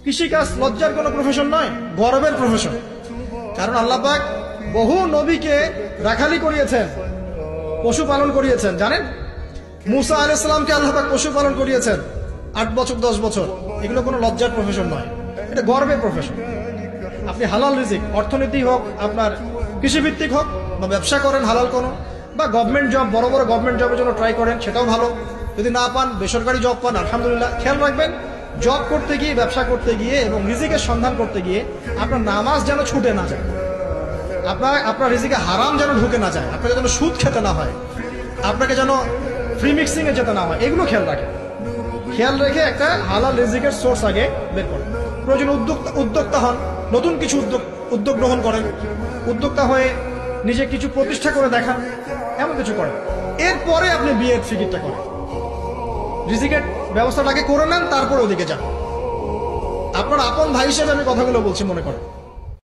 কৃষিকাজ লজ্জার কোনো প্রফেশন নয়, গর্বের প্রফেশন। কারণ আল্লাহ পাক বহু নবীকে রাখালি করিয়েছেন, পশুপালন করিয়েছেন। জানেন, মুসা আলাইহিস সালামকে আল্লাহ পাক পশুপালন করিয়েছেন 8 বছর 10 বছর। এগুলো কোনো লজ্জার প্রফেশন নয়, এটা গর্বের প্রফেশন। আপনি হালাল রিজিক, অর্থনীতি হোক, আপনার কৃষিভিত্তিক হোক, বা ব্যবসা করেন হালাল কোনো, বা গভর্নমেন্ট জব, বড় বড় গভর্নমেন্ট জবের জন্য ট্রাই করেন, সেটাও ভালো। যদি না পান, বেসরকারি জব পান, আলহামদুলিল্লাহ। খেয়াল রাখবেন, জব করতে গিয়ে, ব্যবসা করতে গিয়ে এবং রিজিকের সন্ধান করতে গিয়ে আপনার নামাজ যেন ছুটে না যায়, আপনার রিজিকে হারাম যেন ঢুকে না যায়, আপনাকে যেন সুদ খেতে না হয়, আপনাকে যেন ফ্রি মিক্সিং এ যেতে না হয়। এগুলো খেয়াল রাখেন। খেয়াল রেখে একটা হালাল রিজিকের সোর্স আগে বের করেন। প্রয়োজন উদ্যোক্তা হন, নতুন কিছু উদ্যোগ গ্রহণ করেন, উদ্যোক্তা হয়ে নিজে কিছু প্রতিষ্ঠা করে দেখান, এমন কিছু করেন। এরপরে আপনি বিয়ের ফিকিরটা করেন, রিজিকের ব্যবস্থাটাকে করে নেন, তারপরে ওদিকে যান। আপনার আপন ভাই হিসেবে আমি কথাগুলো বলছি, মনে করেন।